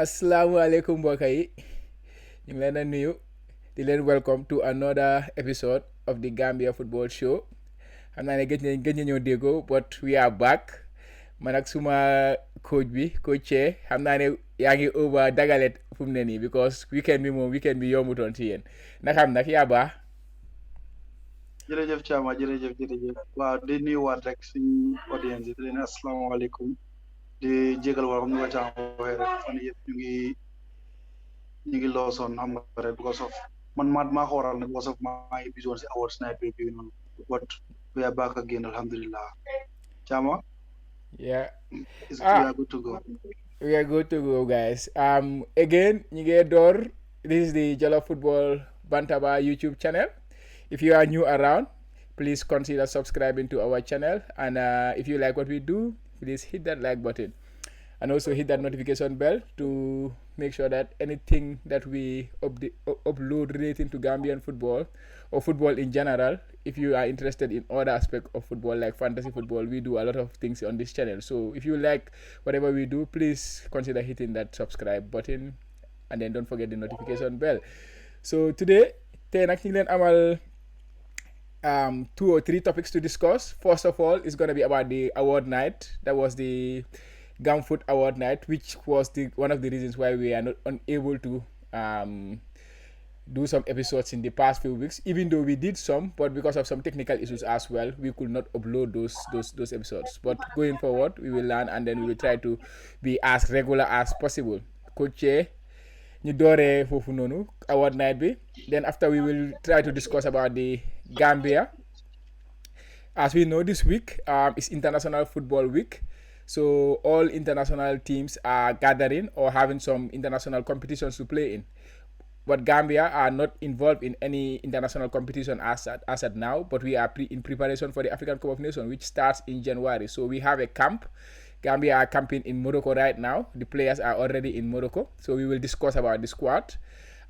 Assalamualaikum mbokk yi ñu ngi leen a nuyu di leen welcome to another episode of the Gambia Football Show xam naa ne gëj nañoo déggoo but we are back man ak suma coach bi coach Che xam naa ne yaa ngi over dagalet fu mu ne nii because weekend bi yombutoon ci yéen na xam nag yaa baax. jërëjëf Thiama jërëjëf waaw di nuyuwaat rek suñu audience yi di leen asalaamaaleykum di jégal wala comme ni ko Thiama waxee rek fan yëpp ñu ngi loosoon xam nga rek because of man maa ko waral nag because of maa ngi bisoon si awards night bi noonu but we are back again alhamdulillah Thiama. Yeah. We are good to go. We are good to go, guys. Again, ñu ngi door. This is the Jollof Football Bantaba YouTube channel. If you are new around, please consider subscribing to our channel. And if you like what we do, please hit that like button. And also hit that notification bell to make sure that anything that we upload relating to Gambian football or football in general, if you are interested in other aspects of football like fantasy football, we do a lot of things on this channel. So if you like whatever we do, please consider hitting that subscribe button and then don't forget the notification bell. So today, tey nag ñu leen amal 2 or 3 topics to discuss. First of all, it's going to be about the award night. That was the Gam Foot Award night, which was one of the reasons why we are not unable to do some episodes in the past few weeks, even though we did some, but because of some technical issues as well, we could not upload those episodes. But going forward, we will learn and then we will try to be as regular as possible. Coach ñu dooree foofu noonu award night bi, then after we will try to discuss about the Gambia. As we know, this week is International Football Week, so all international teams are gathering or having some international competitions to play in. But Gambia are not involved in any international competition as at now, but we are in preparation for the African Cup of Nations, which starts in January. So we have a camp. Gambia are camping in Morocco right now. The players are already in Morocco. So we will discuss about the squad.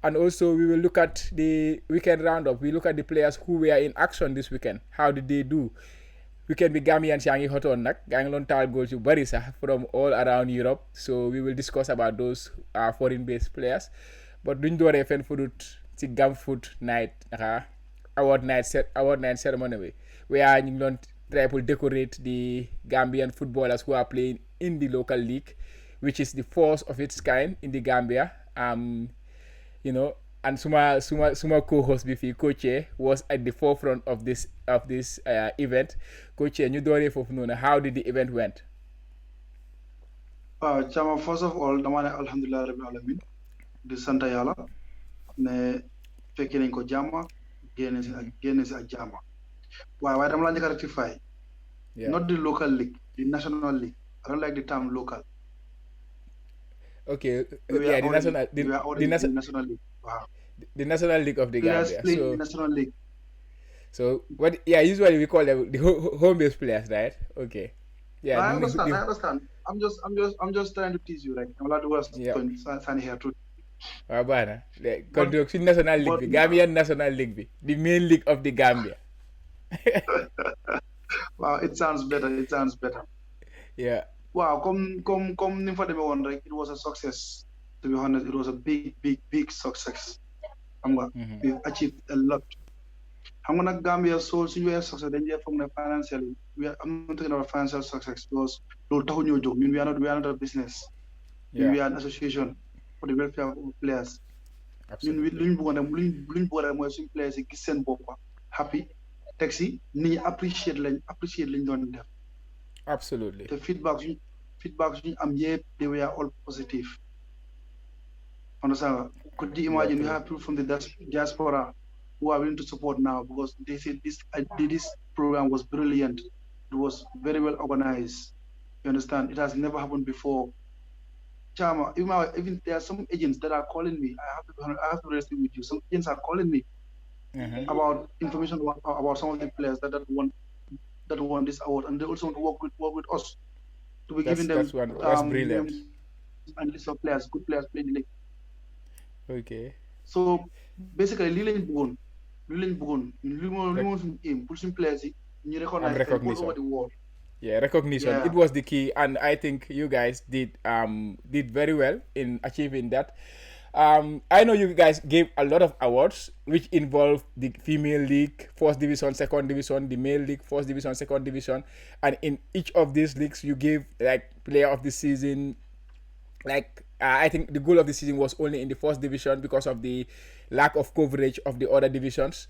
And also we will look at the weekend roundup. We look at the players who were in action this weekend. How did they do? Weekend bi Gambian yaa ngi xotoon nag gaa ngi doon taal goals yu bari sax from all around Europe. So we will discuss about those foreign based players. But duñ dooree fenn fudut ci Gam Foot night award night ceremony bi where ñu ngi doon try to decorate the Gambian footballers who are playing in the local league, which is the first of its kind in the Gambia. You know, and suma co-host bi fii Coach was at the forefront of this event. Coach ñu dooree foofu noonu, how did the event went? Chama, first of all dama ne alhamdulillah rabbil alamin di sant yàlla ne fekkee nañ ko jàmm génne si ak jàmm waaye dama la njëkk a rectify. Not the local league, the national league. I don't like the term local. Okay, the national league. Wow. The national league of the Gambia. So the national league. So what? Yeah, usually we call them the home-based players, right? Okay. Yeah. I understand. I'm just trying to tease you, right? I'm allowed to work standing here too. Bana. The national league, Gambian national league, the main league of the Gambia. Wow, it sounds better. Yeah. Wow, come ni fa demee woon rek, it was a success. To be honest, it was a big success. We've achieved a lot. I'm gonna Gambia so suñu wé success dañ jé from financially. I'm not talking about financial success because loolu taxu ñoo jóg. We are not a business. We are an association for the welfare of players. Absolutely. Luñ bëggoon rek mooy suñu players yi gis seen bopp happy. Taxi ni appreciate lañ doon def. Absolutely. The feedback am yet they were all positive. Understand? Could you imagine we have people from the diaspora who are willing to support now because they said this program was brilliant. It was very well organized. You understand? It has never happened before. Chama, even there are some agents that are calling me. I have to register with you. Some agents are calling me about information about some of the players that won this award, and they also want to work with us to be giving them that's brilliant. And list of players, good players playing the league. Okay. So basically, li lañ bëggoon li moo suñu aim pour suñu players yi ñu recognize all over the world. Yeah, recognition. It Yeah. was the key, and I think you guys did very well in achieving that. I know you guys gave a lot of awards, which involved the female league, first division, second division, the male league, first division, second division, and in each of these leagues, you gave like player of the season. Like I think the goal of the season was only in the first division because of the lack of coverage of the other divisions,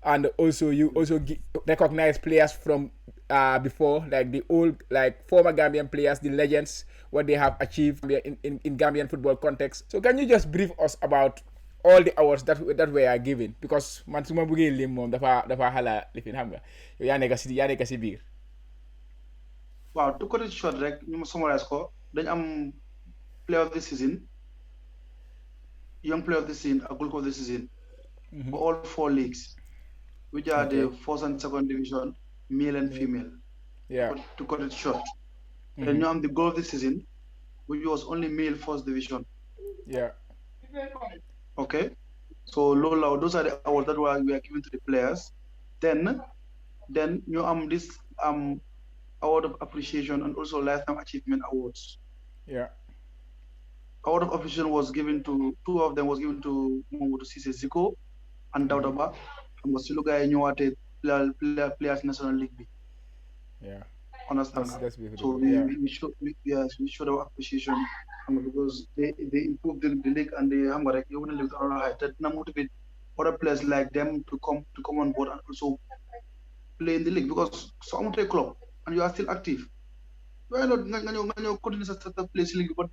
and also you also recognize players from before, like the old, like former Gambian players, the legends, what they have achieved in Gambian football context. So can you just brief us about all the awards that we are given, because man su ma bëggee lim moom dafa xala lifin xam nga yow yaa nekk si biir. Wow, to cut it short, rek ñu summarize ko dañ am player of the season, young player of the season, a goal of the season for all 4 leagues, which are the first and second division, male and female. Yeah. To cut it short. Then you have the goal of the season, which was only male first division. Yeah. Okay. So Lola, those are the awards that we are giving to the players. Then you this award of appreciation and also lifetime achievement awards. Yeah. Award of appreciation was given to 2 of them was given to Momodu Sise Ziko and Daudaba. And was still guy players national league. Yeah. Understand? That's beautiful. So we showed our appreciation because they improved the league and they have like even live on a high. That motivate other players like them to come on board and also play in the league, because some play club and you are still active. Why not couldn't play league but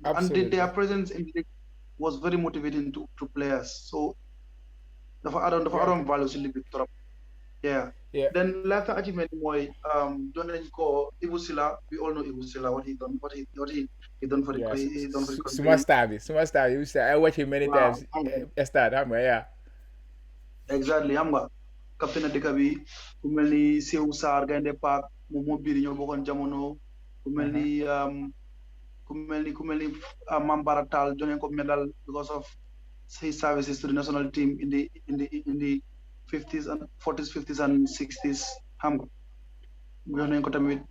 and their presence in the league was very motivating to players. So the Aram values in the league. Yeah. Then last achievement boy, don't go Ibusila. We all know Ibusila, what he done for the country. Superstar. I watch him many times. Yeah. Exactly. Captain Adekabi, ku melni Seou Sarr Gaynde Park, moom biir ñoo bokkoon jamono, ku melni Mambara Tall joxe ko medal because of his services to the national team in the 50s and 40s, 50s and 60s. Xam nga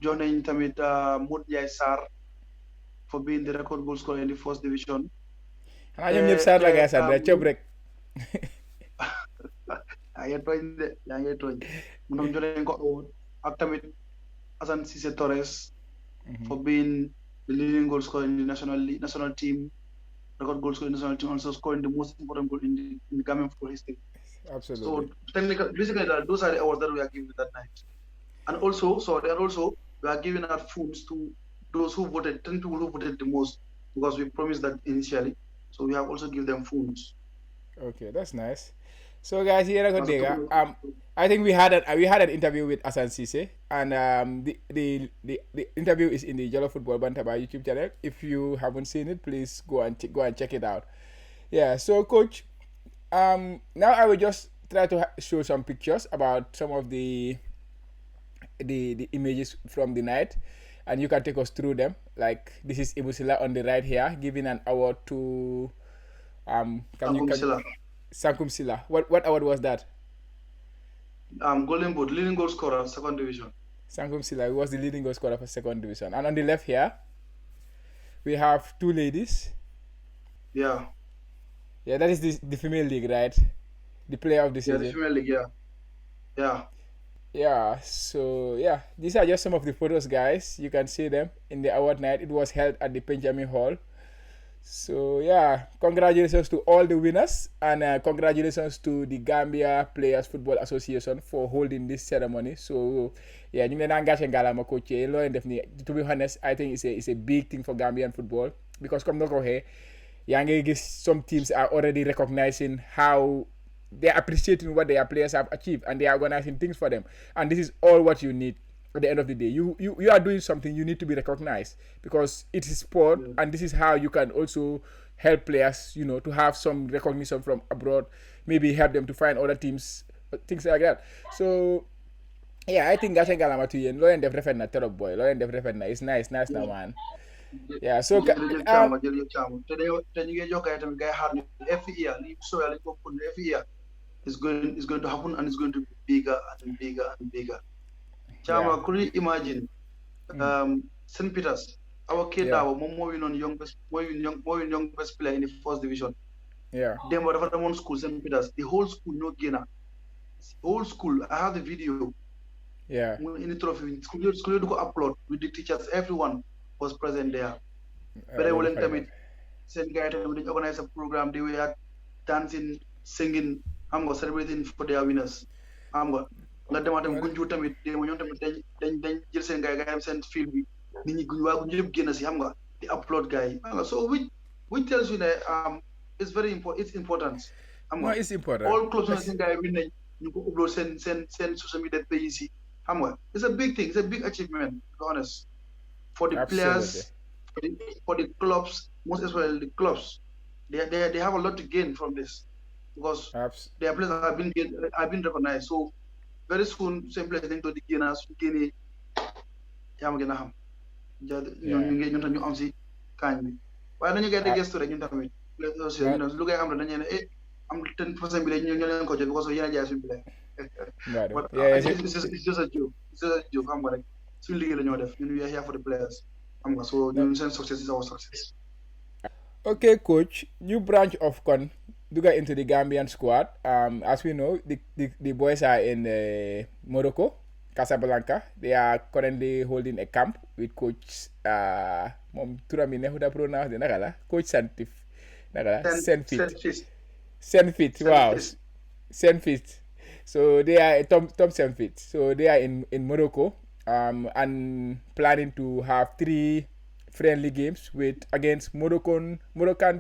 jox nañ tamit Modou Ndiaye Sarr for being the record goal scorer in the first division. Xanaa ñoom ñëpp Sarr la ngay sant rek cëb rek. yaa ngi tooñ mu jox nañ ko award ak tamit Assane Cissé Torres for being the leading goal scorer in the national team, record goal scorer in the national team, also scoring the most important goal in the Gambian football history. Absolutely. So technically, basically, those are the awards that we are giving that night. And also, we are giving our funds to those who voted, 10 people who voted the most, because we promised that initially. So we have also given them funds. Okay, that's nice. So guys, here I think we had an interview with Assane Cissé, and the interview is in the Jollof Football Bantaba YouTube channel. If you haven't seen it, please go and check it out. Yeah. So coach, now I will just try to show some pictures about some of the images from the night, and you can take us through them. Like this is Ibusila on the right here, giving an award to Sankum Sila. What award was that? Golden Boot, leading goal scorer, second division. Sankum Sila was the leading goal scorer for second division. And on the left here, we have 2 ladies. Yeah. Yeah, that is the female league, right? The player of the season. Yeah, the female league, yeah. Yeah, so yeah, these are just some of the photos, guys. You can see them in the award night. It was held at the Benjamin Hall. So yeah, congratulations to all the winners, and congratulations to the Gambia Players Football Association for holding this ceremony. So yeah, ñu ngi leen engagé ngaalama coach loo leen def ni, to be honest, I think it's a big thing for Gambian football, because comme na ko waxee, yaa ngi gis some teams are already recognizing how they are appreciating what their players have achieved, and they are organizing things for them, and this is all what you need. At the end of the day, you are doing something, you need to be recognized, because it is sport, and this is how you can also help players, to have some recognition from abroad, maybe help them to find other teams, things like that. So yeah, I think that's a galama to you. Loren def refet na terop boy. Loren def refet na. It's nice na man. Yeah, so every year, every year is going to happen, and it's going to be bigger and bigger and bigger. Chama, could you imagine St. Peter's? Our kid, our more young best player in the first division. Yeah. Then whatever the one school, St. Peter's, the whole school no gainer. Whole school, I have the video. Yeah. In the trophy, school to go upload with the teachers, everyone was present there. But I will tell me, send guy to organize a program. They were dancing, singing. I'm going celebrating for their winners. I'm going. Let them gunju tamit de mo ñom tamit dañ jël seen gaay gaay seen film bi nit ñi guñ wa guñ yëpp génn ci xam nga di upload gaay so which tells you that it's very important, it's important xam nga it's important all clubs na seen gaay bi nañ ñu ko upload seen social media pages yi xam nga it's a big thing, it's a big achievement, to be honest, for the players, for the clubs, most especially the clubs. They have a lot to gain from this because their players have been recognized. So very soon, same place dañ to di génn su génnee yaa ma gën a xam ñun tam ñu am si kaañ bi waaye nañu gay di gestu rek ñun tamit lu ngay am rek dañu ne am 10% bi ñu leen ko jox because yéen a jaay suñu bi but it's just a joke, xam nga rek suñu liggéey la ñoo def ñun we are here for the players xam nga so ñun seen success is our success. Okay, coach, new branch of Con Duga into the Gambian squad. As we know, the boys are in Morocco, Casablanca. They are currently holding a camp with coach Mom Turamine, who da pronounce the Nagala, Coach Santif Nagala, Senfit. Wow. Senfit. So they are Tom Senfit. So they are in Morocco and planning to have 3 friendly games against Moroccan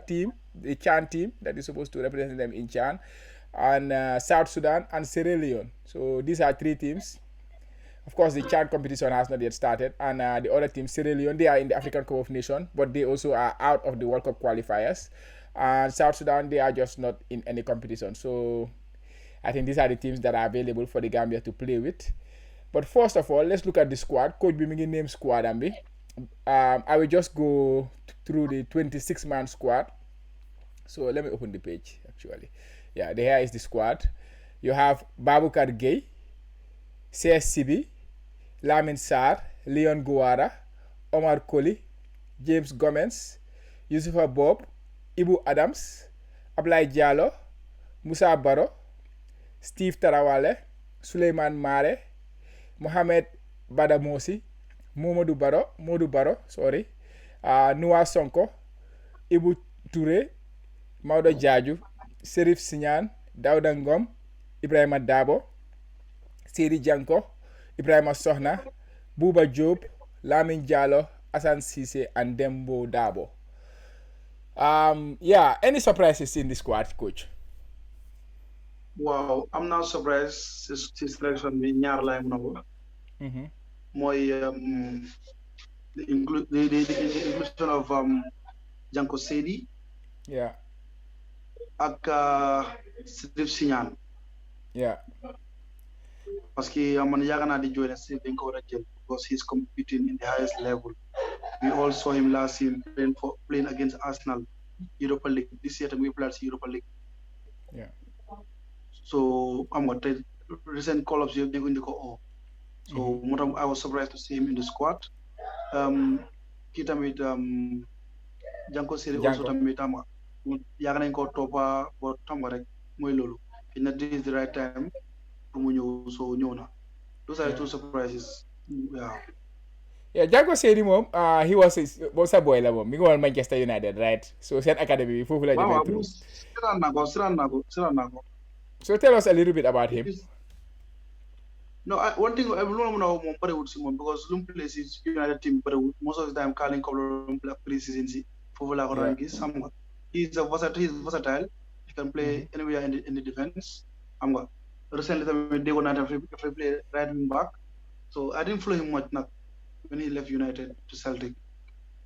team, the Chan team that is supposed to represent them in Chan, and South Sudan and Sierra Leone. So these are 3 teams. Of course, the Chan competition has not yet started, and the other team, Sierra Leone, they are in the African Cup of Nations, but they also are out of the World Cup qualifiers. And South Sudan, they are just not in any competition. So I think these are the teams that are available for the Gambia to play with. But first of all, let's look at the squad. Coach Bimigi name squad, Ambi. I will just go through the 26-man squad. So let me open the page, actually. Yeah, here is the squad. You have Babukar Gay, CS Sibi, Lamin Sarr, Leon Guara, Omar Koli, James Gomez, Yusufa Bob, Ibu Adams, Ablai Diallo, Musa Baro, Steve Tarawale, Suleiman Mare, Mohamed Badamosi, Modou Baro, Noah Sonko, Ibu Touré, Maudo Jaju, Serif Signan, Dauda Ngom, Ibrahima Dabo, Seri Janko, Ibrahima Sohna, Buba Job, Lamin Diallo, Hassan Cisse, and Dembo Dabo. Any surprises in the squad, coach? Wow, I'm not surprised his selection bi ñaar lay mëna wax. Mooy the inclusion of Janko Sedi. Yeah. Ak Sirif Signan. Yeah. Parce que man yaakaar naa di join Sirif dañ ko war a jël because he's competing in the highest level. We all saw him last year playing against Arsenal, Europa League. This year we played Europa League. Yeah. So I'm going to recent call-ups they're going to go. So I was surprised to see him in the squad. Kita with Janko Siri also tamit tama. Yaga nañ ko topa bo tama rek moy lolu. This is the right time pour mu ñew so ñew na. Those are 2 surprises. Yeah, Janko Siri mom he was a boy la mom. Mi ngi won Manchester United, right? So sen academy fofu la jëmé through. Siran nako. So tell us a little bit about him. No, one thing I don't know because Lum plays is United team, but most of the time calling pre-season for he's versatile. He can play anywhere in the defense. Recently they were not have play right wing back. So I didn't follow him much when he left United to Celtic,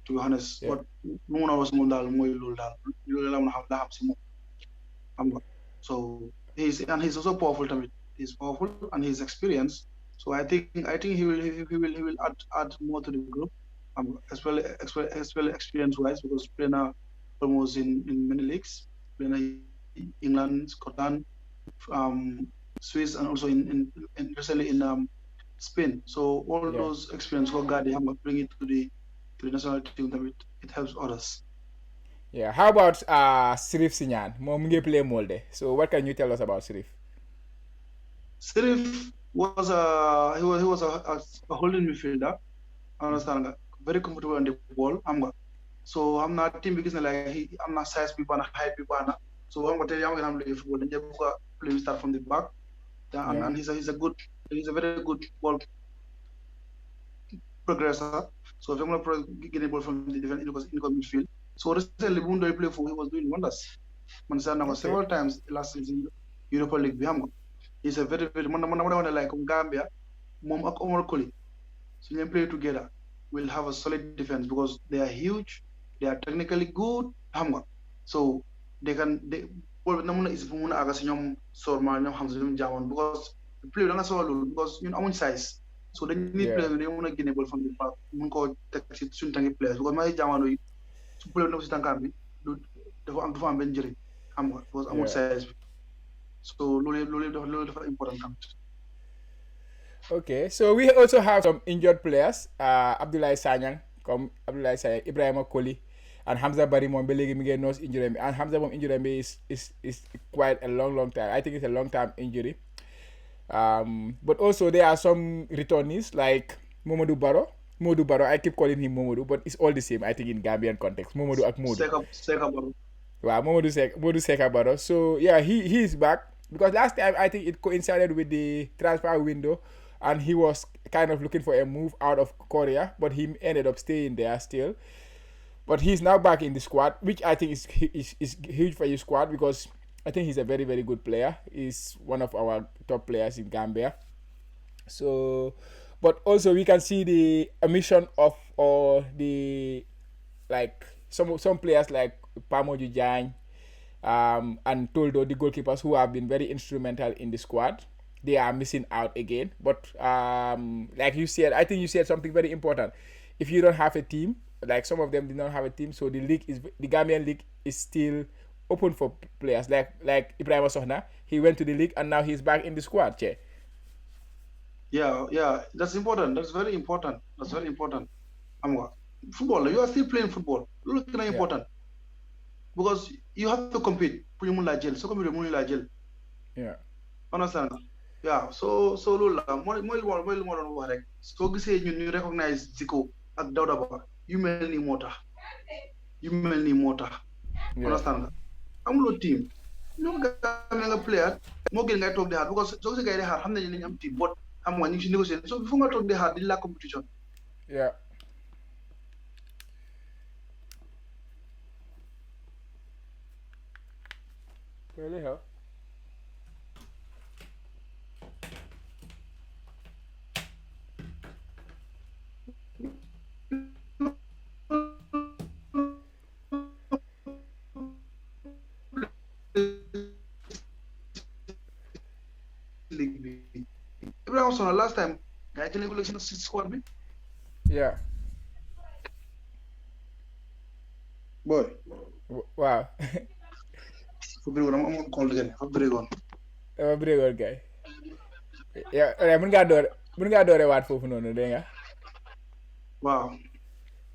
to be honest. But no one was so he's also powerful to me. He's powerful and he's experienced. So I think he will add more to the group, as well experience wise, because playing almost in many leagues, playing England, Scotland, Swiss, and also in recently in Spain. So all those experience for Gadi, I'm bring it to the national team. That it helps others. Yeah. How about Sirif Sinyan? Mom play Molde. So what can you tell us about Sirif? Sirif was a holding midfielder. I understand nga very comfortable on the ball. So I'm not team because like I'm not size people and height people. So I'm gonna tell you I'm gonna football. Then you play start from the back. And he's a very good ball progressor. So if I'm gonna get a ball from the defense in midfield. So recently when he played for, he was doing wonders. Understand several times last season Europa League. He's a very like Gambia, Mom ak Omar Koli. So they play together. We'll have a solid defense because they are huge, they are technically good. So they namuna is muna aga si ñom sorma ñom xam ñom jamon because the play da nga solo because ñun amuñ size. So they need play they muna gëné ball from the back mun ko tek ci suñ tangi players because may jamano yi su play no ci tankam bi dafa am ben jëriñ because amuñ size. So lolu dafa important. Okay, so we also have some injured players. Abdoulaye Sanyang, Ibrahima Koli, and Hamza Bari moom ba léegi mi ngi nose injury bi, and Hamza moom injury bi is quite a long time. I think it's a long time injury. But also there are some returnees like Momadou Baro. I keep calling him Momadou, but it's all the same. I think in Gambian context, Momadou ak Modou. Seka Baro. Wow, Momadou Seka Baro. So yeah, he is back because last time I think it coincided with the transfer window. And he was kind of looking for a move out of Korea, but he ended up staying there still. But he's now back in the squad, which I think is huge for his squad because I think he's a very, very good player. He's one of our top players in Gambia. So, but also we can see the omission of like some players like Pamo Jujang and Toldo, the goalkeepers who have been very instrumental in the squad. They are missing out again. But like you said, I think you said something very important. If you don't have a team, like some of them did not have a team, so the Gambian league is still open for players. Like Ibrahim Sohna, he went to the league and now he's back in the squad. Che. Yeah, that's important. That's very important. Football, you are still playing football. Look, it's important because you have to compete. So compete. Yeah. Understand? Yeah, so loolu la mooy li ma doon wax rek soo gisee ñun ñu recognize Zico ak Dawda Ba yu mel nii moo tax understand nga amuloo team ñoo nga player moo gën ngay toog di xaar because soo gisee ngay di xaar xam nañu ne ñu am team but xam nga ñu ngi si négocier so fu nga toog di xaar di la competition. Yeah. Really hell. Last time, guy can regulation of squad me. Yeah. Boy. Wow. I'm gonna call again. Bregon guy. Yeah, mun nga doore waat foofu noonu dégg nga. Wow.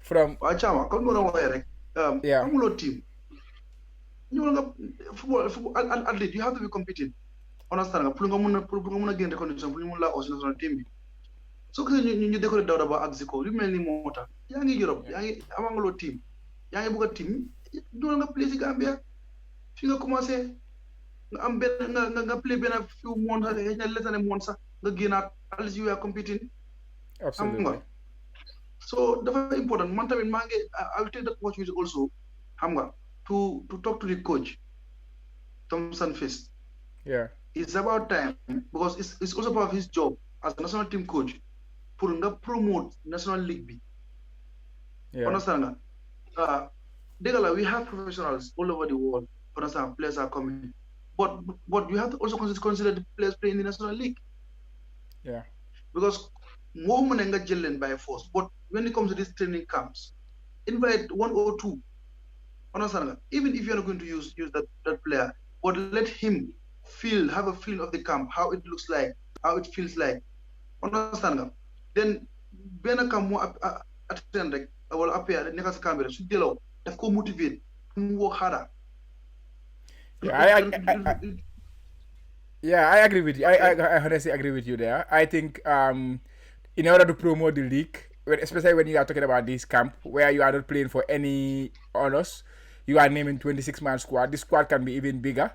From Chama, comme no way rek. Amuloo team. You nga football athlete, you have to be competing. Understand nga pour nga mun a gain recognition pour ñu mun la aussi national team bi soo gisee ñu décoré Dawda Ba ak Zico yu mel ni moo tax yaa ngi Europe yaa ngi amangaloo team yaa ngi bëgg a team doon nga play si Gambia fi nga commencé nga am benn nga play benn few months xëy na lesane months sax nga génnaat at least you are competing. Absolutely. So dafa important man tamit maa ngi I will take that opportunity also xam nga to talk to the coach Thompson Fist. Yeah. It's about time because it's also part of his job as a national team coach for promote national league. Yeah. Understand? We have professionals all over the world. Understand? Players are coming, but you have to also consider the players playing in the national league. Yeah. Because more money get by force. But when it comes to these training camps, invite one or two. Understand? Even if you're not going to use that player, but let him have a feel of the camp, how it looks like, how it feels like. understand nga then benn kam moo attend rek wala appear nekk sa camp bi rek su delloo daf ko motiver mu work harder. Yeah, I agree with you. I honestly agree with you there. I think in order to promote the league, especially when you are talking about this camp where you are not playing for any honors, you are naming 26-man squad. This squad can be even bigger.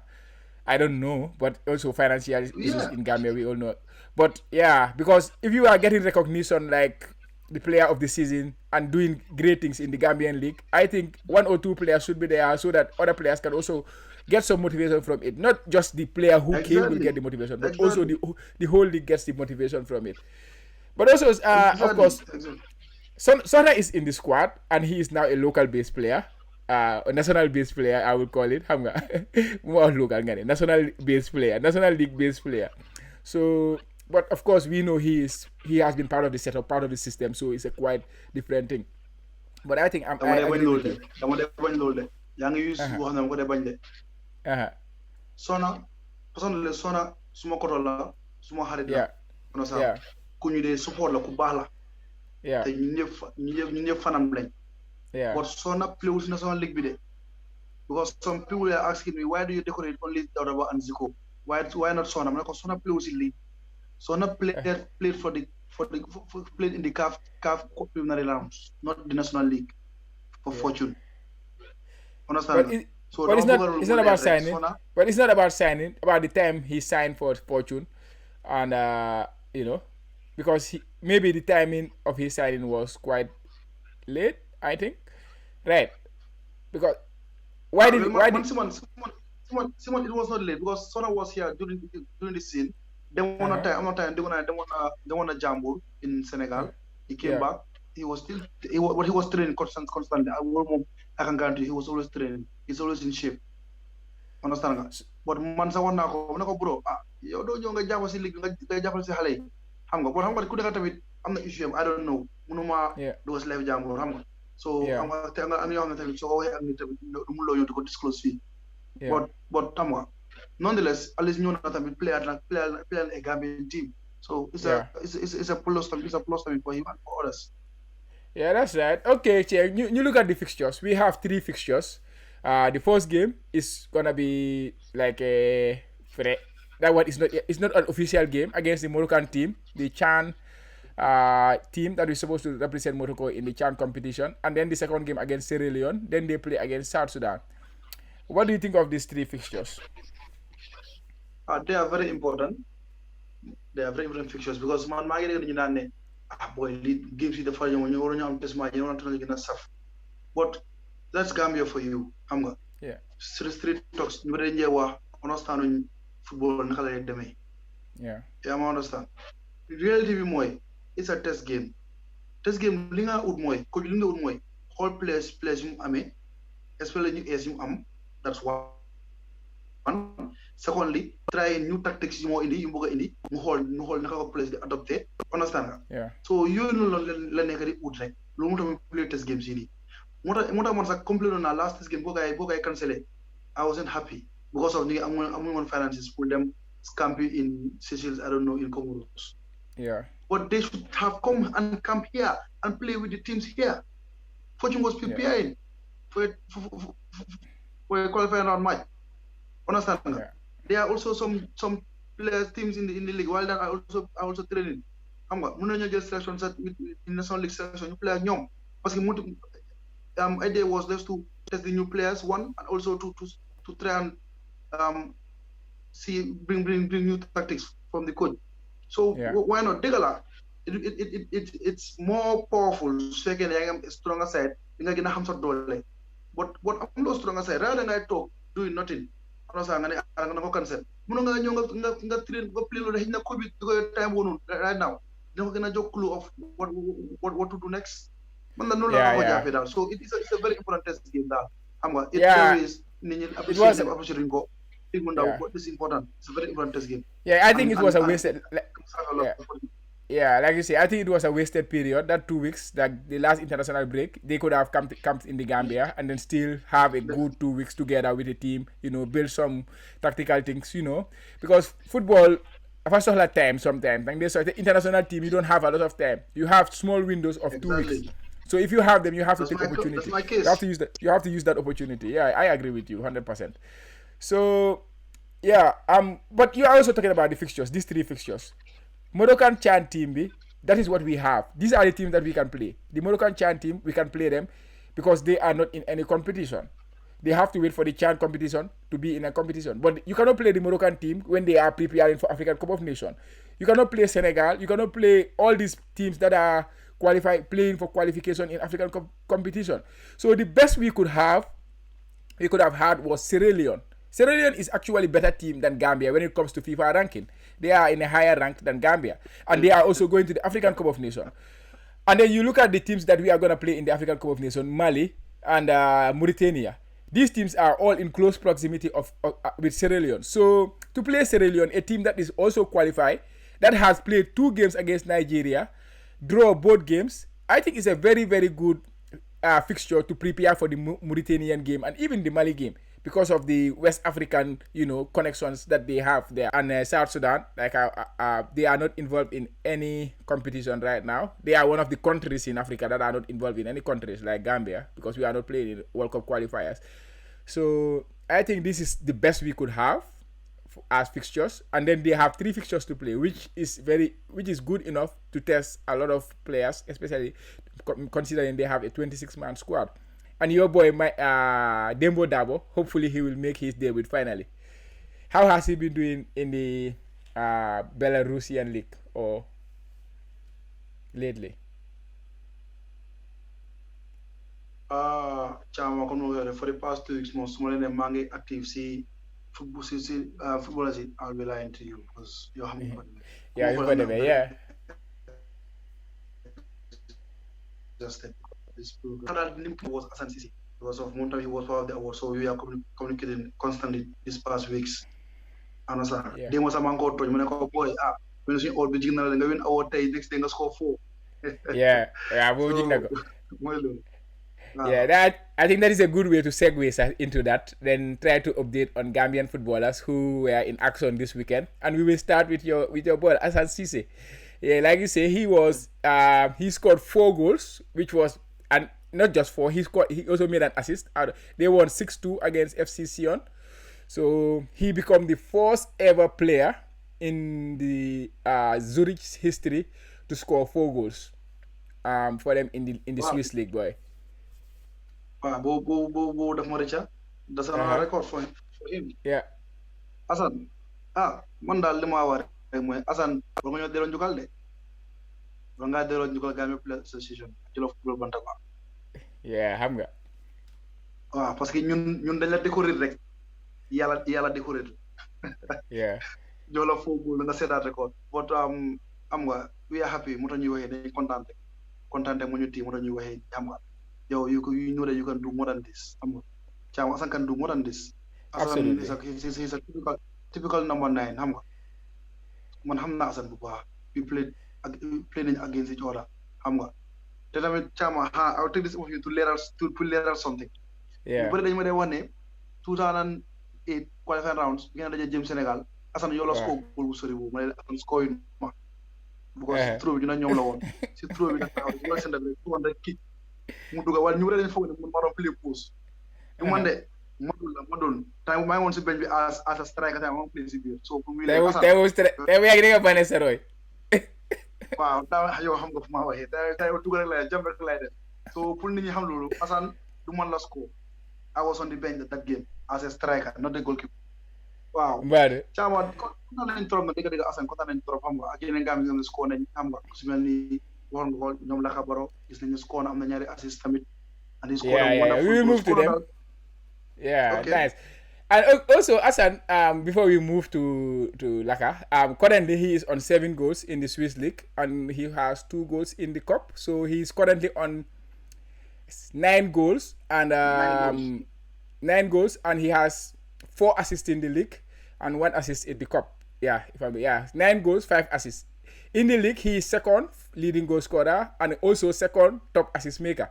I don't know, but also financial issues in Gambia, we all know. But yeah, because if you are getting recognition like the player of the season and doing great things in the Gambian league, I think 1 or 2 players should be there so that other players can also get some motivation from it. Not just the player who came will get the motivation, but also the whole league gets the motivation from it. But also, of course, Sona is in the squad and he is now a local based player. A national based player, I would call it. More local, national based player, national league based player. So, but of course, we know he has been part of the setup, part of the system, so it's a quite different thing. But I think I agree with you. Sona, personally, Sona, suma kotola, suma harida. Yeah. Kunyu de support la kubala. Yeah. Te ñu fanam lañ. Yeah. But Sona plays national league bide. Because some people are asking me, why do you decorate only Dauraba and Zico? Why not Sona? I'm like, Sona plays in league. Sona played played in the CAF preliminary rounds, not the national league for Fortune. Understand? But it's not about signing. But it's not about signing. About the time he signed for Fortune, and because maybe the timing of his signing was quite late. I think, right? Because Simon, it was not late because Sona was here during the scene. Then one time, they wanna Jambo in Senegal. He came back. He was training constantly. I can guarantee he was always training. He's always in shape. Understand? But man sa wana ko bro. Yow do nga jàpp si ligue nga jàppal si xale yi. Xam nga bon xam nga ku nekk tamit am na issue I don't know. Munuma do si live Jambo xam nga. So am nga am yoo xam ne tamit soo ko waxee ak ni tamit du mu loo ñëw di ko disclose fii. But xam nga. Nonetheless, at least you know that we play a Gambian team. So it's a plus for him and for others. Yeah, that's right. Okay, Che, you look at the fixtures. We have 3 fixtures. The first game is gonna be like that one is not an official game against the Moroccan team, the Chan team that is supposed to represent Morocco in the Chan competition, and then the second game against Sierra Leone. Then they play against South Sudan. What do you think of these 3 fixtures? They are very important. They are very important fixtures because man, boy, games in the final when you run this match, you want to get stuff. But that's Gambia for you, Hamga. Yeah. Street talks. You understand football and yeah. Yeah, I understand. Reality, it's a test game. Test game, linga ud moy, ko linga ud moy. All players you ame, especially as you that's one. Secondly, try new tactics more in the mu hold naka place adopté. Understand? Yeah. So you know la nekari ut rek. Lu mu play test games yi. Mota man sa complain on last test game bogay cancel. I wasn't happy because of the among finances for them camping in Seychelles, I don't know, in Comoros. Yeah. But they should have come and camp here and play with the teams here. Fortune was preparing for a qualifying round match. Understand? Yeah. There are also some players teams in the league. While that I also training. Muno just selections with national league selection. You play young. Because idea was just to test the new players one and also to try and bring new tactics from the coach. So why not? Degala, it's more powerful. Second, I am a stronger side. But I'm not stronger side. Rather than I talk doing nothing. I'm not concerned. Nga train go play lo hinna ko bit time wonu right now. Don't gonna joke clue of what to do next. So it's a very important test game that it carries what is important. It's a very important test game. Yeah, I think it was a wasted. Like you say, I think it was a wasted period. That 2 weeks, that the last international break, they could have camped in the Gambia and then still have a good 2 weeks together with the team. Build some tactical things. Because football, dafa soxla time sometimes da nga dee soxla international team you don't have a lot of time you have small windows of 2 weeks so if you have them you have to take opportunity that's my case. you have to use that opportunity. Yeah, I agree with you 100%. So yeah, but you are also talking about the fixtures, these 3 fixtures. Moroccan Chan team B, that is what we have. These are the teams that we can play. The Moroccan Chan team, we can play them because they are not in any competition. They have to wait for the Chan competition to be in a competition. But you cannot play the Moroccan team when they are preparing for African Cup of Nations. You cannot play Senegal. You cannot play all these teams that are playing for qualification in African competition. So the best we could have had was Sierra Leone. Sierra Leone is actually a better team than Gambia when it comes to FIFA ranking. They are in a higher rank than Gambia. And they are also going to the African Cup of Nations. And then you look at the teams that we are going to play in the African Cup of Nations, Mali and Mauritania. These teams are all in close proximity with Sierra Leone. So to play Sierra Leone, a team that is also qualified, that has played 2 games against Nigeria, draw both games, I think it's a very, very good fixture to prepare for the Mauritanian game and even the Mali game because of the West African, connections that they have there. And South Sudan, they are not involved in any competition right now. They are one of the countries in Africa that are not involved in any countries like Gambia because we are not playing in World Cup qualifiers. So I think this is the best we could have as fixtures, and then they have 3 fixtures to play, which is good enough to test a lot of players, especially considering they have a 26-man squad. And your boy, Dembo Dabo, hopefully he will make his debut finally. How has he been doing in the Belarusian league or lately? Chama for the past 2 weeks, most of them are active. See, footballers, I'll be lying to you because you're having fun. Yeah, you're fun, yeah. Just this program was Asan because of Monta, he was part of the award, so we are communicating constantly these past weeks. And they was a man called Tony. When I call boy, when you all begin to win our day, next thing I score 4. Yeah, yeah, I think that is a good way to segue into that. Then try to update on Gambian footballers who were in action this weekend, and we will start with your boy Asan Cisse. Yeah, like you say, he scored 4 goals, which was, and not just 4. He also made an assist. They won 6-2 against FC Sion. So he became the first ever player in the Zurich's history to score 4 goals for them in the Swiss league, boy. That's a record for him. Yeah. Asan, mandal lima war moy Asan ba nga delo njukal de. Ba nga delo njukal Gambia Football Association ci lo football bantaba. Yeah, xam nga. Parce que ñun dañ la décorer rek. Yalla décorer. Yeah. Jolo football nga set that record. But am nga we are happy mo tax ñuy waxe dañ contenté mo ñu team mo tax ñuy waxe am nga. Yo, you know that you can do more than this. Asan can do more than this. Absolutely. He's a typical number 9. Man hamna Asan bu baax. We played against each other. I'll take this opportunity to learn something. Yeah. But dañu ma day wone 2008 qualifying rounds bi nga daje jëm Sénégal. Asan yo la score goal bu sori bu ma Asan score ma. Because throw bi dina ñoom la woon. Si throw bi da taxaw ci wala sende rek 200 kick. Mu duga wal ñu dañ foog ne mu maron play pause. Du man de modul time ma won ci bench bi as a striker time ma play ci biir. So pour muy te yaa ngi nga bané sa roy. Waaw da yow xam nga fu ma waxee tay duga rek la jëm rek lay def. So pour nit ñi xam lolu Asan du man la score. I was on the bench that game as a striker, not the goalkeeper. Wow. Mbade. Chama kontaan nañ trop na dëgg Asan kontaan nañ trop xam nga ak yeneen gam yi score nañ xam nga su mel ni wax nga ko ñoom la xabaro gis nañu score am na ñaari assist tamit and he scored a wonderful we will move to them. Yeah, okay. Nice. And also Asan, before we move to Laka, currently he is on 7 goals in the Swiss league and he has 2 goals in the cup, so he's currently on 9 goals and 9 goals and he has 4 assists in the league and 1 assist in the cup. 9 goals, 5 assists. In the league, he is second leading goal scorer and also second top assist maker.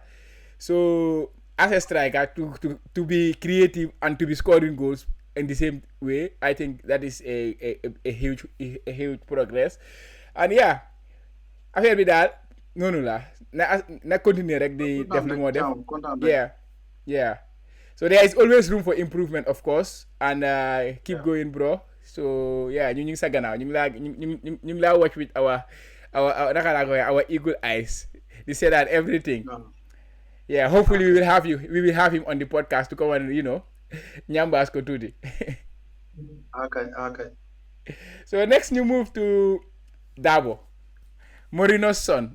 So, as a striker, to be creative and to be scoring goals in the same way. I think that is a huge progress. And yeah, affaire bi daal noonu la na continuer rek di def lu moo def. Yeah. So there is always room for improvement, of course, and keep going, bro. So yeah, ñu ngi sa gannaaw ñu ngi laa watch with our naka laa ko waxee, our eagle eyes. They say that everything. Yeah, hopefully we will have him on the podcast to come and nyambaas ko tuuti. Okay. So next ñu move to Dabo, Mourinho's son.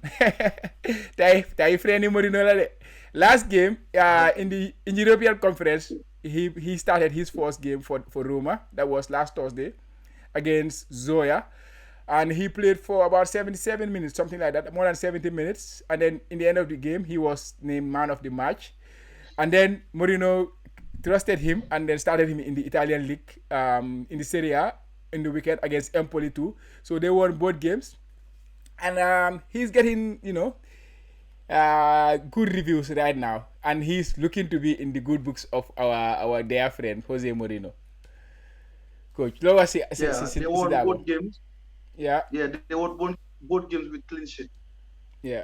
tay friend Mourinho la de. Last game in the European Conference, he started his first game for Roma. That was last Thursday against Zoya. And he played for about 77 minutes, something like that, more than 70 minutes. And then in the end of the game, he was named man of the match. And then Mourinho trusted him and then started him in the Italian league, in the Serie A, in the weekend against Empoli too. So they won both games. And he's getting, good reviews right now. And he's looking to be in the good books of our dear friend, Jose Mourinho. Coach, they won both games. Yeah, they won both games with clean sheet. Yeah.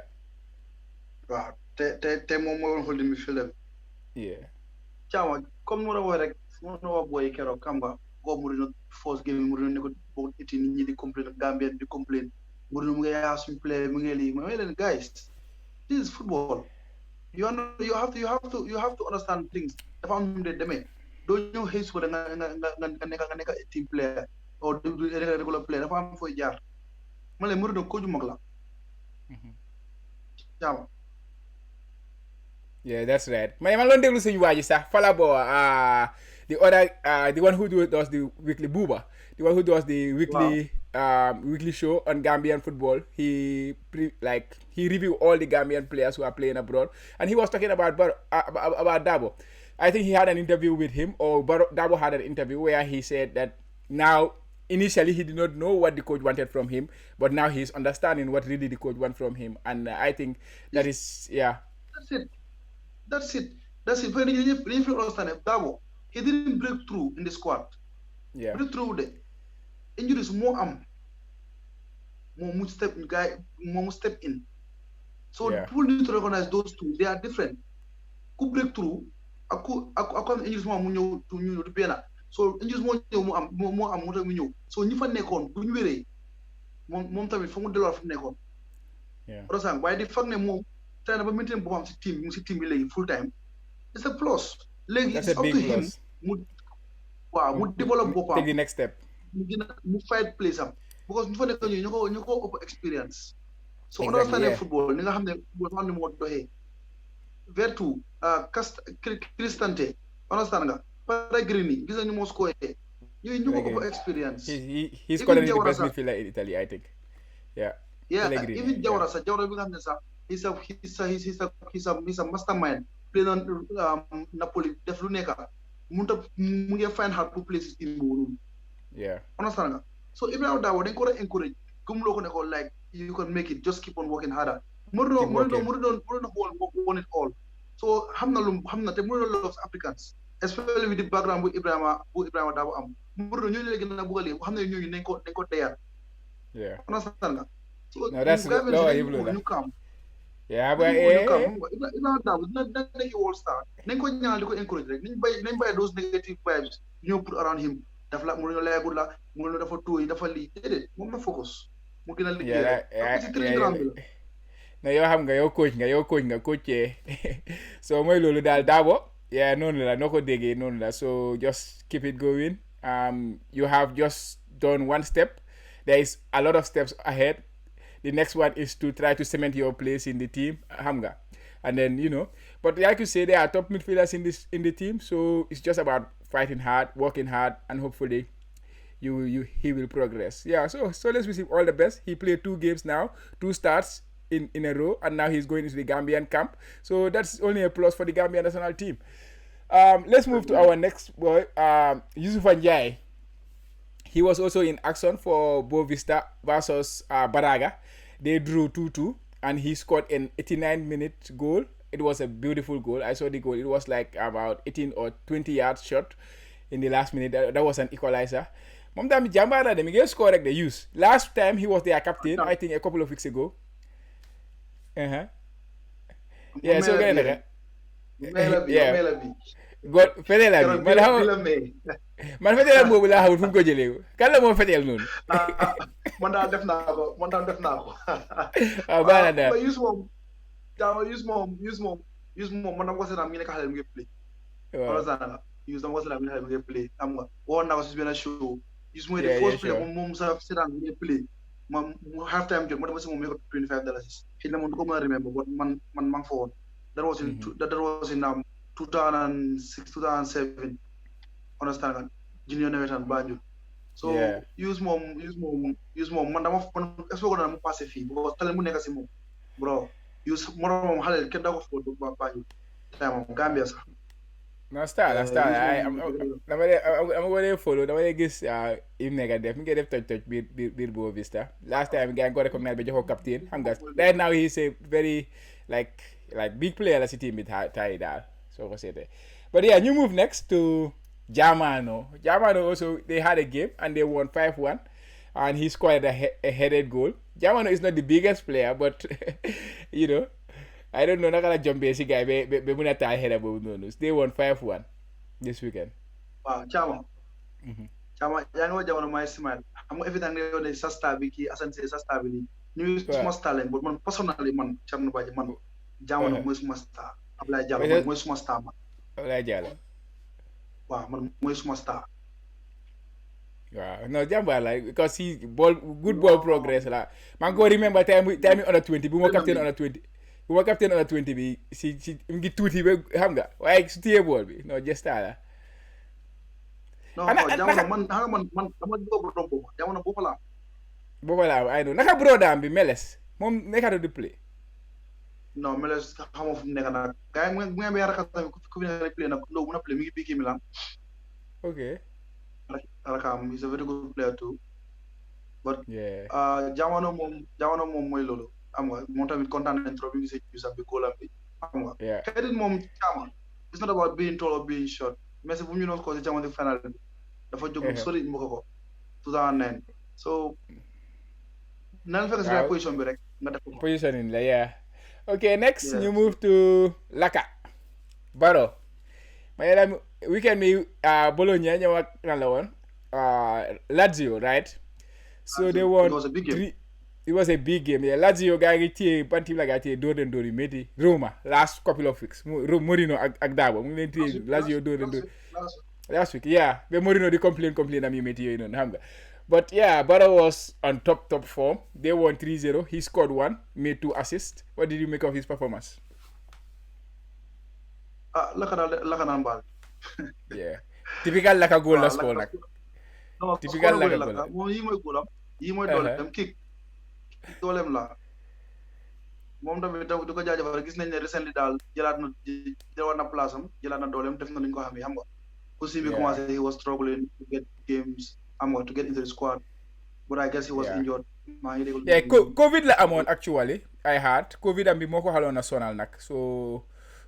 Wow. Te moom moo woon holding midfield. Yeah. Caama comme nu ma rek nu ma boy keroog xam nga go Mourinho first game Mourinho ne ko boo iti nit ñi di complain Gambian di complain Mourinho mu ngi yaa suñu play mu ngi lii ma leen guys, this is football. You have to understand things. Dafa am nu de demee doo ñëw xëy suba nga nekk team player or regular player dafa am fooy jaar ma leen Mourinho ko ju mag la. Caama. Yeah, that's right. Man déglu suñu waa ji sax Falabo, the one who does the weekly Booba, the one who does the weekly show on Gambian football. He reviewed all the Gambian players who are playing abroad, and he was talking about Dabo. I think he had an interview with him, or Dabo had an interview where he said that now initially he did not know what the coach wanted from him, but now he's understanding what really the coach wants from him, and I think that is That's it. When you understand Dabo, he didn't break through in the squad. Yeah. Break through the injuries more step in. So people need to recognize those two. They are different. Who break through? Aku injuries more to new to so injuries more so you find nekon bu ñu wéré mom tamit fa mu delo fa nekon. Yeah. Understand why the fact ne mom try na ba maintain bopam ci team bi légui full time. It's a plus. Légui it's up to him mu develop bopam. Take the next step. Mu fight place am because ñu fa nekk ñu ko experience. So understand football ni nga xamne mo doxé vertu Cristante understand nga Pellegrini gis nañu mo scorer ñu ko experience. He's currently the best midfielder in Italy, I think. Yeah. Even Jawara bi nga xamne sax he's a mastermind playing on Napoli def lu nekk mu ngi find hard to place team boobu. Yeah. Understand nga so Ibrahima Dawo dañ ko encourage comme loo ko ne ko like you can make it, just keep on working harder. Mourinho won it all. So xam na te Mourinho loves Africans, especially with the background bu Ibrahima Dawo am. Mourinho ñooñu la gën a bëggal yi xam ne ñooñu nañ ko deyal. Yeah. Understand nga so no, that's ñu kam. Yeah, but Ibrahima Dawo dina nekk all star. Nañ ko ñaanal di ko encourage rek nañ bàyyi those negative vibes ñoo put around him. Dafa la Mourinho layagul la Mourinho dafa tooy dafa lii déedéet moom na focus mu gën a liggéey rek. na yoo xam nga yow coach so mooy loolu daal Dabo noonu la noo ko déggee noonu la so just keep it going. You have just done one step. There is a lot of steps ahead. The next one is to try to cement your place in the team, xam nga, and then but like you say, there are top midfielders in the team, so it's just about fighting hard, working hard, and hopefully he will progress. Yeah, so let's wish him all the best. He played 2 games now, 2 starts in a row, and now he's going into the Gambian camp, so that's only a plus for the Gambian national team. Let's move to our next boy, Yusuf Njai. He was also in action for Bovista versus Baraga. They drew 2-2, and he scored an 89-minute goal. It was a beautiful goal. I saw the goal. It was like about 18 or 20 yards shot. in the last minute. That was an equalizer. Mom dami jambara dem he score like the use. Last time he was their captain, I think a couple of weeks ago. Uh-huh. Yeah, so gonna yeah. God fetela bi man fetela boobu laa xamul fu mu ko jëlee kan la moo fetel noonu man daal def naa ko waaw baax na daal use moom man dama ko seetaan mi ngi nekk xale mu ngi play wala sana use dama ko seetaan mi ngi xale mu ngi play am nga woon naa ko si benn show use mooy de first play moom sa seetaan mi ngi play mu half time jot ma dama si moom mi ko $25 xëy na moom du ko mën a remember but man maa ngi fa woon that was in 2006 2007 understand nga junior nawetaan Banjul so use moom man expect na mu passé fii because talent mu nekk si moom bro use moom xale kenn daa ko fóot Banjul tey moom Gambia sax no star dama dee follow dama dee gis im nekka def mi ngi def toj biir Boa Vista last time gars yi ko recognize ba jox ko captain xam nga right now he's a very like big player la si team bi tay daal so ko seetee but yeah you move next to Jamano also they had a game and they won 5-1 and he scored a headed goal. Jamano is not the biggest player but you know I don't know naka la jombe si guy be mun a taal header boobu noonu they won 5-1 this weekend. waaw Chama yaa ngi wax Jamano may smile xam nga évidemment nga yow ne sa star bi kii Assane Seye sa star bi nii ñu suma star lañ but man personally man Thierno Badji man Jamano mooy suma star Ablaye Diallo mooy suma star man Ablaye Diallo waaw man mooy suma star waaw no jàmbaar la because he good ball progress la maa ngi ko remember time under 20 bu ma captain under 20 bi si mu ngi tuuti ba xam nga waaye su téye bool bi no gesta la non Jamano man dama bëgg Jamano boobu la ay no naka brodaam bi Meles moom nekkatu di play non Meles xamoo fu mu nekk nag gars yi mu ngi yaakaar tamit ku fi nekk play nag ndoo mun a play mi ngi bii Milan ok Rakam is a very good player too but Jamano moom mooy loolu xam nga moom tamit kontaan nañ trop bi ngi si sax bi góolam bi xam nga xëy moom Chama it's not about being tall or being short mais bu ñu doon ko si Champions League final bi dafa jóg sori mu ko 2009 so nan fekk si position bi rek nga def ko positioning la okay next you move to Laka Baro ma weekend bi Bologna ñëw ak lan la woon Lazio right so they won it was a big game Lazio gaa ngi téye ban team la gaa téye dóor yu métti Roma last couple of weeks Mourinho ak Dabo mu ngi leen téye Lazio dóor last week ba Mourinho di complain am yu métti yooyu noonu xam nga but Baro was on top form they won 3-0 he scored 1 made 2 assists what did you make of his performance Laka naan baal typical Laka goal la score nag typical Laka goal moom yii mooy góolam yii mooy dooleem kick dooleem la moom tamit di ko jaajëfal gis nañ ne recently daal jëlaat na place am jëlaat na dooleem def na ni ñu ko xamee xam nga aussi bi commencé he was struggling to get games to get into the squad but I guess he was injured maa ngi déglu COVID la amoon actually I heard COVID am bi moo ko xaloon na sonal nag so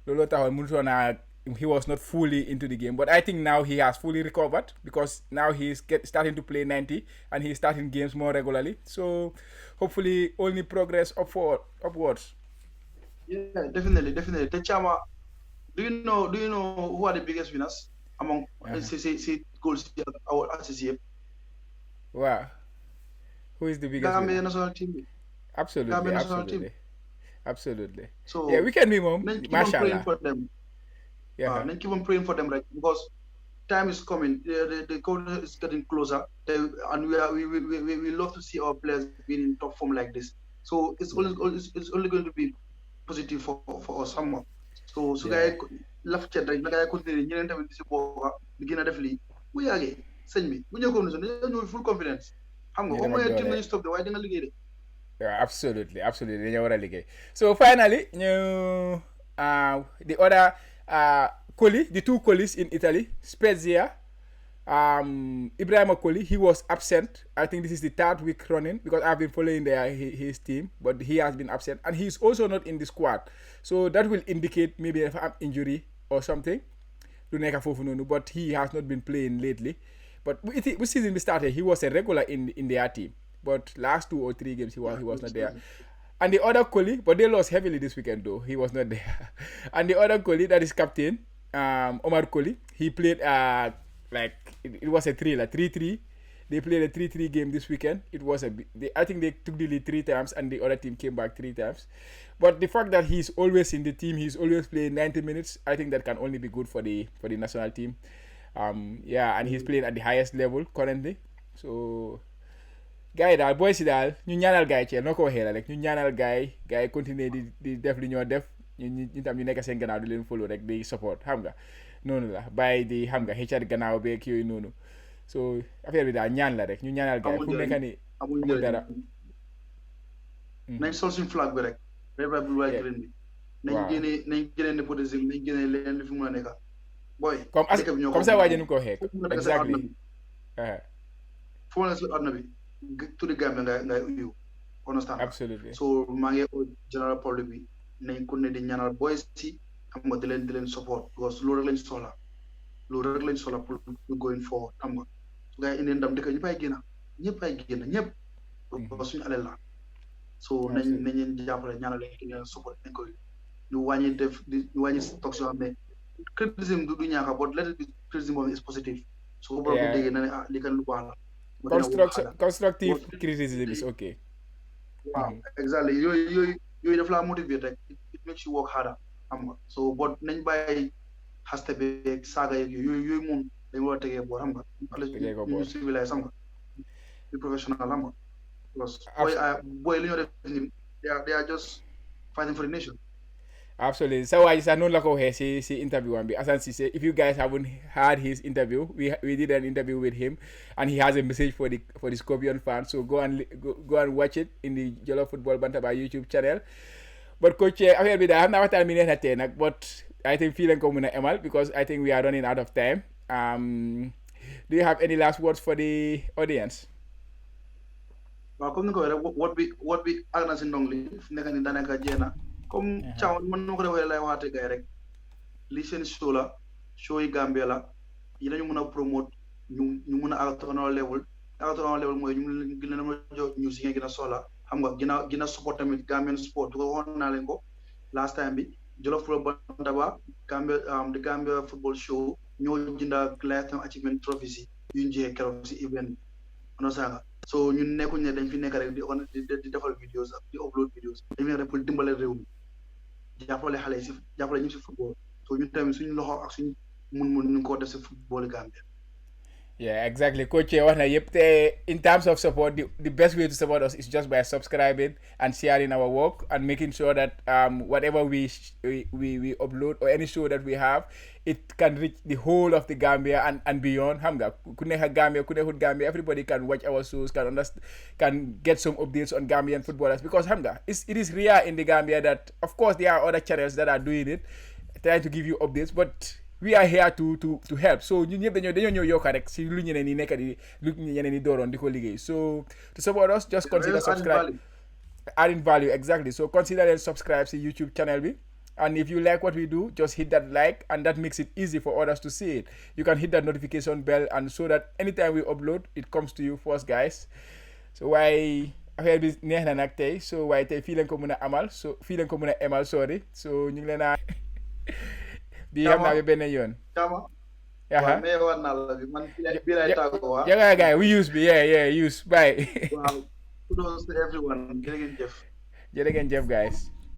looloo taxoon mënutoon naa he was not fully into the game but I think now he has fully recovered because now he's starting to play 90 and he's starting games more regularly so hopefully only progress upwards. Yeah, definitely te Chama do you know who are the biggest winners among goals associate? Wow, who is the biggest Gambia national team? Absolutely. So we can be mom. Mashallah. Then keep on praying for them, right? Because time is coming. The COVID is getting closer, and we love to see our players being in top form like this. So it's only going to be positive for us somewhat. So guys, left chat right. Guys, continue. You know, this is what begin def li. We are again. Send me. We are going full confidence. I'm going to stop the why they absolutely so finally the other the two Collis in Italy Spezia Ibrahima Colli he was absent. I think this is the 3rd week running because I've been following his team but he has been absent and he's also not in the squad so that will indicate maybe an injury or something du nekk foofu noonu but he has not been playing lately but bu season bi started he was a regular in their team but last 2 or 3 games he was not there. And the other colleague, but they lost heavily this weekend though. He was not there. And the other colleague, that is captain, Omar Koli, he played like it was a thriller, 3-3. They played a 3-3 game this weekend. It was I think they took the lead 3 times and the other team came back 3 times. But the fact that he's always in the team, he's always playing 90 minutes, I think that can only be good for the national team. Yeah, and he's playing at the highest level currently. So gars yi daal booy si daal ñu ñaanal gars yi Thiel noo ko waxee la rek ñu ñaanal gars yi continuer di def li ñoo def ñu tam ñu nekk seen gannaaw di leen follow rek di support xam nga noonu la bàyyi di xam nga xëccat gannaaw beeg yooyu noonu so affaire bi daal ñaan la rek ñu ñaanal gars yi fu mu nekk nii amul dara. nañ sol suñu flag bi rek. red white blue white green bi. nañ génne népotisme nañ génne leen li fi mun a nekk. booy comme ça waa ji ni ko waxee exactly. fu mu nekk si àdduna bi. tuddi Gambia ngay uyu understand absolutely so maa ngi general public bi nañ ko ne di ñaanal boys si xam nga di leen support because loolu rek lañ soxla pour going forward xam nga su gars yi indi ndam dëkk ñëpp ay génn ñëpp suñu alal la so nañ leen jàppale ñaanal leen support nañ ko ñu wàññi toog soo xam ne criticisme du ñaaka but let it be criticism is positive so ko déggee na ne li kan lu baax la constructive criticism is okay. Wow, exactly. You daf la motivate rek. It makes you work harder. Xam nga so but nañ bàyyi xaste bi saaga yeeg yooyu moom dañu war a tegee boor xam nga. ñu civilisé xam nga. di professional xam nga. because boy li ñoo def ni they are just fighting for the nation. Absolutely. So I said no la ko waxee si interview am bi Assane Ceesay if you guys haven't heard his interview we did an interview with him and he has a message for the Scorpion fans so go and watch it in the Jollof Football Bantaba YouTube channel but coach affaire bi daal xam naa waxtaan bi neex na tey nag but I think fii lañ ko mën a emal because I think we are running out of time do you have any last words for the audience? waaw comme ni ko waxee what bi àgg na si ndong li fi nekk ni daanaka jeex na comme caaw man ma ko defee lay waxaate gars rek li seen show la show yi Gambia la yi lañu mën a promote ñu mën a international level mooy ñu gën a mën a jox news yi nga gën a soxla xam nga gën a support tamit Gambian sport du ko waxoon naa leen ko last time bi Jollof Football Bantaba the Gambia Football Show ñoo jënda lifetime achievement trophies yi yuñ jiyee keroog si event ono sanga so ñun nekkuñ ne dañ fi nekk rek di defal videos ak di upload videos dañ fi nekk rek pour dimbale réew mi jàppale xale yi jàppale ñu si football so ñun tamit suñu loxo ak suñu mun ñu ko def si football Gambia. Yeah, exactly. Coach wax na yëpp te in terms of support the best way to support us is just by subscribing and sharing our work and making sure that whatever we upload or any show that we have it can reach the whole of the Gambia and beyond xam nga ku nekk Gambia ku nekkul Gambia everybody can watch our shows can get some updates on Gambian footballers because xam nga it is rare in the Gambia that of course there are other channels that are doing it trying to give you updates but we are here to help so ñun ñëpp dañoo ñëw yokka rek si lu ñeneen ñi nekk di lu ñeneen ñi dooroon di ko liggéey so to support us just consider subscribe adding value exactly so consider and subscribe si YouTube channel bi and if you like what we do just hit that like and that makes it easy for others to see it you can hit that notification bell and so that anytime we upload it comes to you first guys so waaye affaire bi neex na nag tey so waaye tey fii lañ ko mën a emal sorry so ñu ngi leen a di xam naa benn yoon. waaw mais war naa la bi man bii lay tàggoo waa. yeah guy we use bi yeah use bye. waaw kudos to everyone jërë ngeen jëf. jërë ngeen jëf guys.